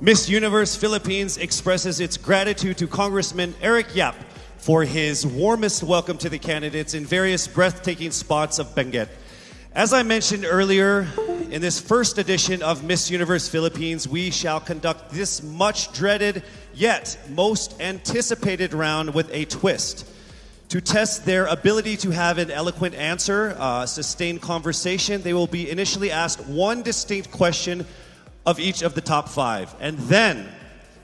Miss Universe Philippines expresses its gratitude to Congressman Eric Yap for his warmest welcome to the candidates in various breathtaking spots of Benguet. As I mentioned earlier, in this first edition of Miss Universe Philippines, we shall conduct this much dreaded yet most anticipated round with a twist. To test their ability to have an eloquent answer, sustained conversation, they will be initially asked one distinct question of each of the top five. And then,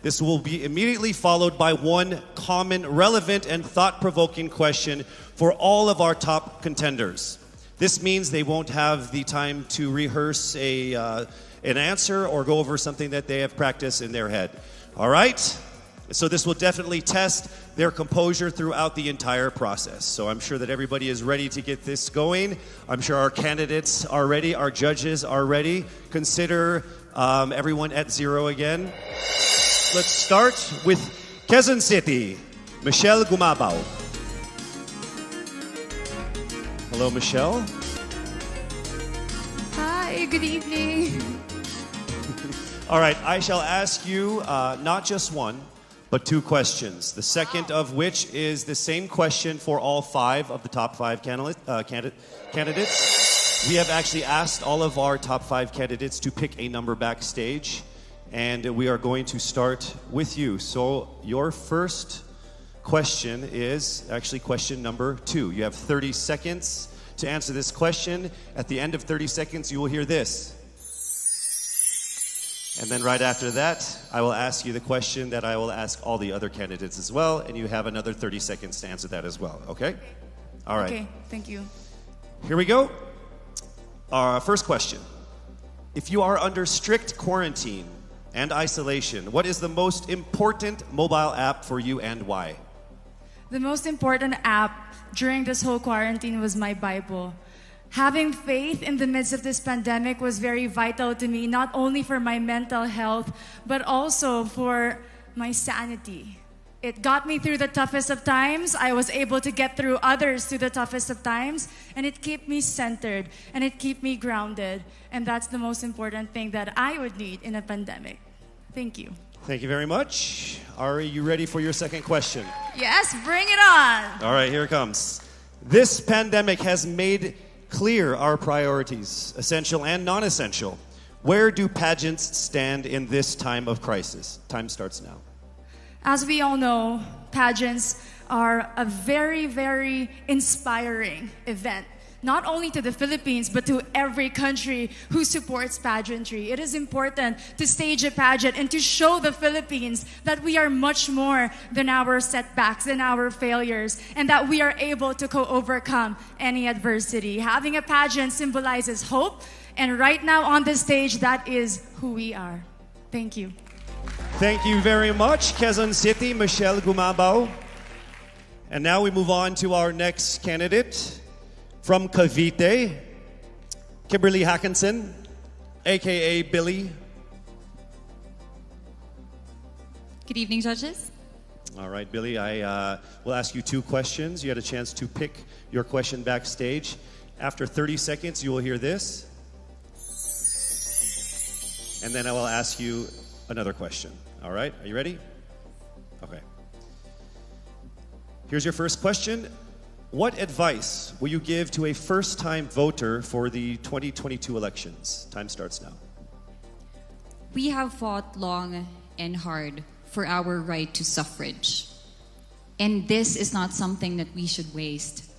this will be immediately followed by one common, relevant, and thought-provoking question for all of our top contenders. This means they won't have the time to rehearse an answer or go over something that they have practiced in their head. All right? So this will definitely test their composure throughout the entire process. So I'm sure that everybody is ready to get this going. I'm sure our candidates are ready. Our judges are ready. Consider everyone at zero again. Let's start with Quezon City, Michelle Gumabao. Hello, Michelle. Hi, good evening. All right, I shall ask you not just one, but two questions. The second of which is the same question for all five of the top five candidates. We have actually asked all of our top five candidates to pick a number backstage, and we are going to start with you. So your first question is actually question number 2. You have 30 seconds to answer this question. At the end of 30 seconds, you will hear this. And then right after that, I will ask you the question that I will ask all the other candidates as well, and you have another 30 seconds to answer that as well, okay? All right. Okay, thank you. Here we go. Our first question. If you are under strict quarantine and isolation, what is the most important mobile app for you and why? The most important app during this whole quarantine was my Bible. Having faith in the midst of this pandemic was very vital to me, not only for my mental health, but also for my sanity. It got me through the toughest of times. I was able to get through others through the toughest of times, and it kept me centered, and it kept me grounded. And that's the most important thing that I would need in a pandemic. Thank you. Thank you very much. Are you ready for your second question? Yes, bring it on. All right, here it comes. This pandemic has made clear our priorities, essential and non-essential. Where do pageants stand in this time of crisis? Time starts now. As we all know, pageants are a very, very inspiring event. Not only to the Philippines, but to every country who supports pageantry. It is important to stage a pageant and to show the Philippines that we are much more than our setbacks, than our failures, and that we are able to overcome any adversity. Having a pageant symbolizes hope, and right now on the stage, that is who we are. Thank you. Thank you very much, Quezon City, Michelle Gumabao. And now we move on to our next candidate. From Cavite, Kimberly Hackinson, a.k.a. Billy. Good evening, judges. All right, Billy, I will ask you two questions. You had a chance to pick your question backstage. After 30 seconds, you will hear this. And then I will ask you another question. All right, are you ready? Okay. Here's your first question. What advice will you give to a first-time voter for the 2022 elections? Time starts now. We have fought long and hard for our right to suffrage. And this is not something that we should waste.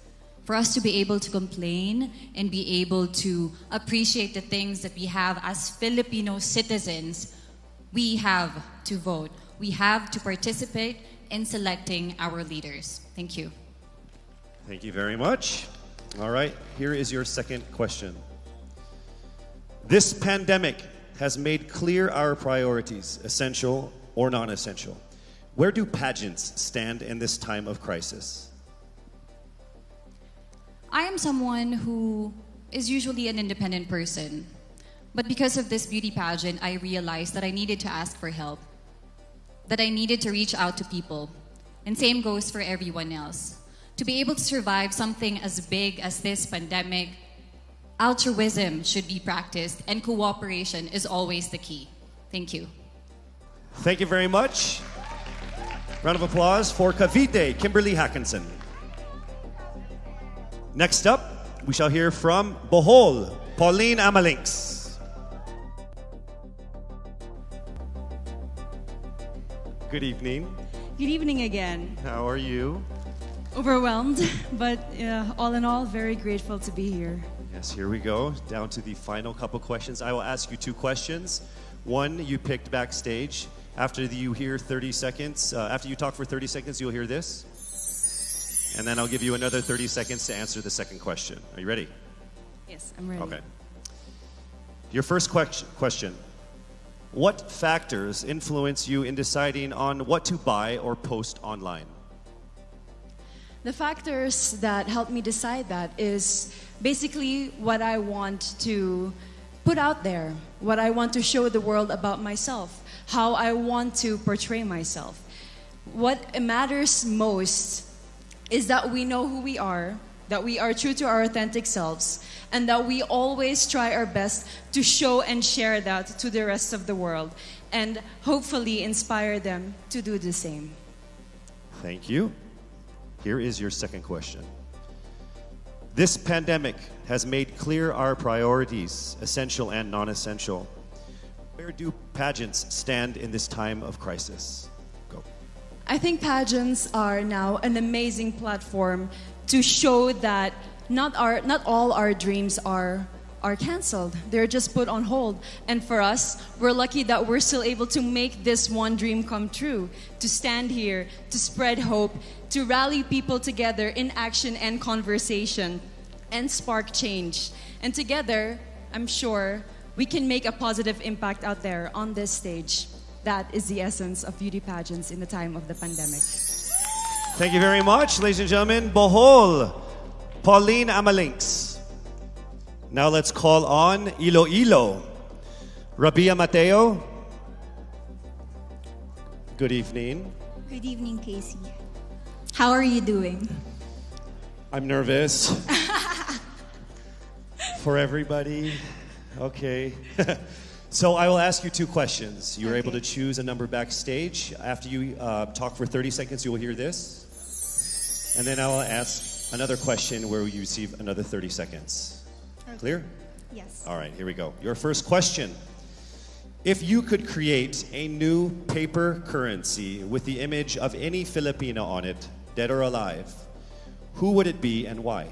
For us to be able to complain and be able to appreciate the things that we have as Filipino citizens, we have to vote. We have to participate in selecting our leaders. Thank you. Thank you very much. All right, here is your second question. This pandemic has made clear our priorities, essential or non-essential. Where do pageants stand in this time of crisis? I am someone who is usually an independent person. But because of this beauty pageant, I realized that I needed to ask for help. That I needed to reach out to people. And same goes for everyone else. To be able to survive something as big as this pandemic, altruism should be practiced and cooperation is always the key. Thank you. Thank you very much. Round of applause for Cavite, Kimberly Hackinson. Next up, we shall hear from Bohol, Pauline Amalinks. Good evening. Good evening again. How are you? Overwhelmed, but all in all, very grateful to be here. Yes, here we go. Down to the final couple questions. I will ask you two questions. One, you picked backstage. After you hear 30 seconds, after you talk for 30 seconds, you'll hear this. And then I'll give you another 30 seconds to answer the second question. Are you ready? Yes, I'm ready. Okay. Your first question. What factors influence you in deciding on what to buy or post online? The factors that help me decide that is basically what I want to put out there, what I want to show the world about myself, how I want to portray myself. What matters most is that we know who we are, that we are true to our authentic selves, and that we always try our best to show and share that to the rest of the world, and hopefully inspire them to do the same. Thank you. Here is your second question. This pandemic has made clear our priorities, essential and non-essential. Where do pageants stand in this time of crisis? Go. I think pageants are now an amazing platform to show that not all our dreams are canceled. They're just put on hold. And for us, we're lucky that we're still able to make this one dream come true, to stand here, to spread hope, to rally people together in action and conversation, and spark change. And together, I'm sure, we can make a positive impact out there on this stage. That is the essence of beauty pageants in the time of the pandemic. Thank you very much, ladies and gentlemen. Bohol, Pauline Amalinks. Now let's call on Iloilo, Rabiya Mateo. Good evening. Good evening, Casey. How are you doing? I'm nervous. For everybody. Okay. So I will ask you two questions. You're able to choose a number backstage. After you talk for 30 seconds, you will hear this. And then I will ask another question where you receive another 30 seconds. Okay. Clear? Yes. All right, here we go. Your first question. If you could create a new paper currency with the image of any Filipino on it, dead or alive, who would it be and why?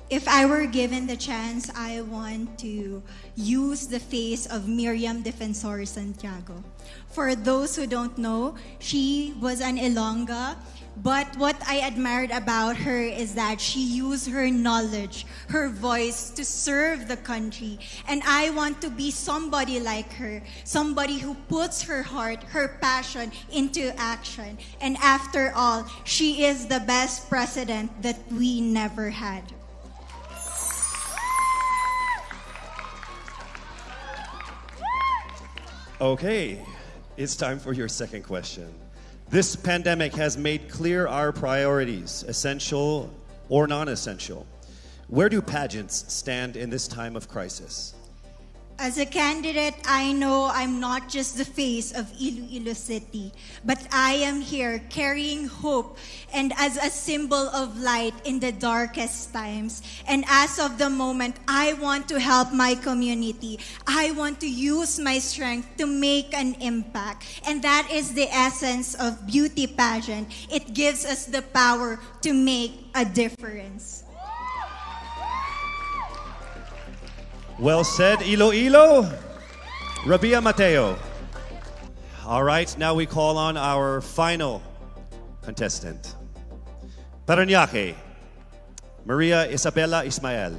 If I were given the chance, I want to use the face of Miriam Defensor Santiago. For those who don't know, she was an Ilongga, but what I admired about her is that she used her knowledge, her voice to serve the country. And I want to be somebody like her, somebody who puts her heart, her passion into action. And after all, she is the best president that we never had. Okay, it's time for your second question. This pandemic has made clear our priorities, essential or non-essential. Where do pageants stand in this time of crisis? As a candidate, I know I'm not just the face of Iloilo City, but I am here carrying hope and as a symbol of light in the darkest times. And as of the moment, I want to help my community. I want to use my strength to make an impact. And that is the essence of beauty pageant. It gives us the power to make a difference. Well said, Iloilo. Rabiya Mateo. All right, now we call on our final contestant. Paranaque, Maria Isabella Ismael.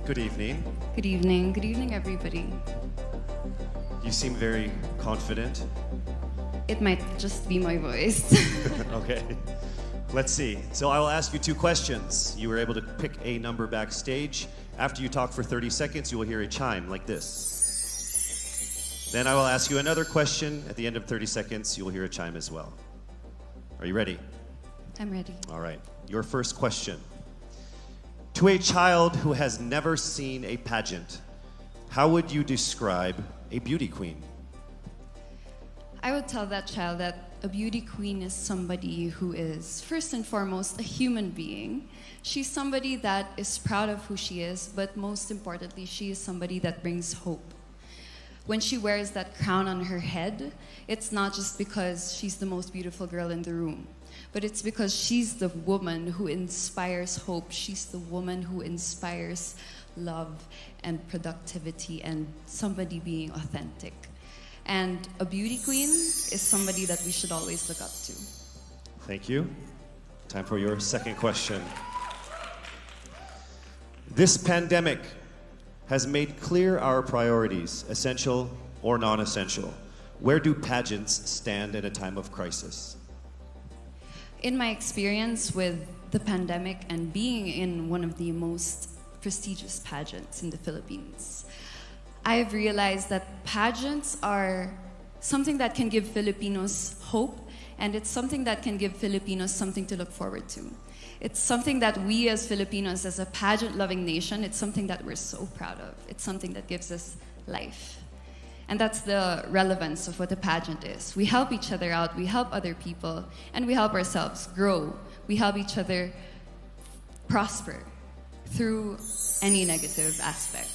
Good evening. Good evening. Good evening, everybody. You seem very confident. It might just be my voice. Okay. Let's see. So I will ask you two questions. You were able to pick a number backstage. After you talk for 30 seconds, you will hear a chime like this. Then I will ask you another question. At the end of 30 seconds, you will hear a chime as well. Are you ready? I'm ready. All right. Your first question. To a child who has never seen a pageant, how would you describe a beauty queen? I would tell that child that a beauty queen is somebody who is, first and foremost, a human being. She's somebody that is proud of who she is, but most importantly, she is somebody that brings hope. When she wears that crown on her head, it's not just because she's the most beautiful girl in the room, but it's because she's the woman who inspires hope. She's the woman who inspires love and productivity and somebody being authentic. And a beauty queen is somebody that we should always look up to. Thank you. Time for your second question. This pandemic has made clear our priorities, essential or non-essential. Where do pageants stand at a time of crisis? In my experience with the pandemic and being in one of the most prestigious pageants in the Philippines, I have realized that pageants are something that can give Filipinos hope, and it's something that can give Filipinos something to look forward to. It's something that we as Filipinos, as a pageant-loving nation, it's something that we're so proud of. It's something that gives us life. And that's the relevance of what a pageant is. We help each other out, we help other people, and we help ourselves grow. We help each other prosper through any negative aspect.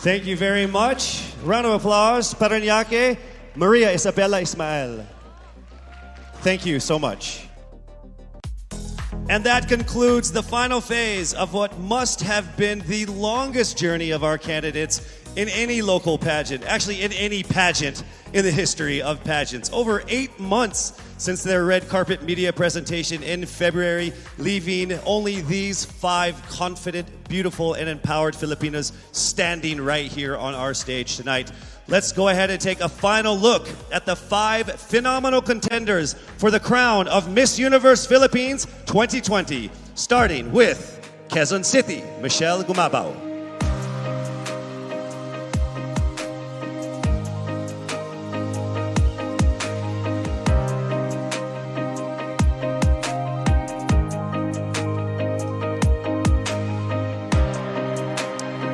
Thank you very much. Round of applause. Paranaque, Maria Isabella Ismael. Thank you so much. And that concludes the final phase of what must have been the longest journey of our candidates in any local pageant, actually in any pageant in the history of pageants. Over 8 months since their red carpet media presentation in February, leaving only these 5 confident, beautiful, and empowered Filipinos standing right here on our stage tonight. Let's go ahead and take a final look at the 5 phenomenal contenders for the crown of Miss Universe Philippines 2020, starting with Quezon City, Michelle Gumabao.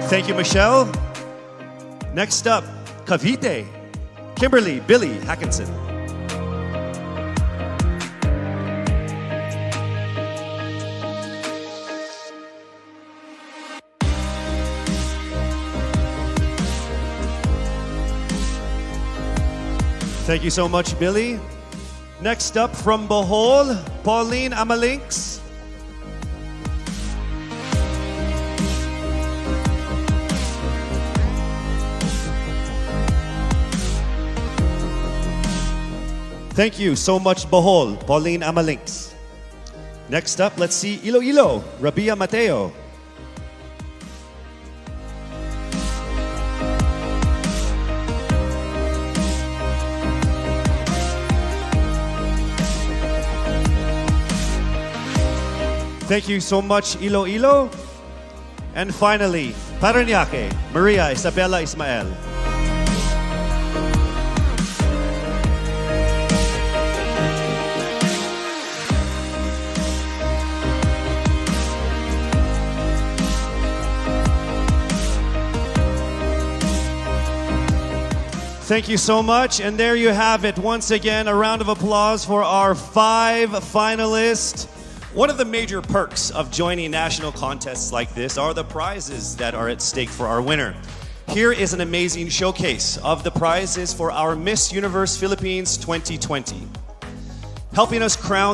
Thank you, Michelle. Next up, Cavite, Kimberly Billy Hackinson. Thank you so much, Billy. Next up from Bohol, Pauline Amalinks. Thank you so much, Bohol, Pauline Amalinks. Next up, let's see Iloilo, Rabiya Mateo. Thank you so much, Iloilo. And finally, Paranaque, Maria Isabella Ismael. Thank you so much. And there you have it. Once again, a round of applause for our 5 finalists. One of the major perks of joining national contests like this are the prizes that are at stake for our winner. Here is an amazing showcase of the prizes for our Miss Universe Philippines 2020. Helping us crown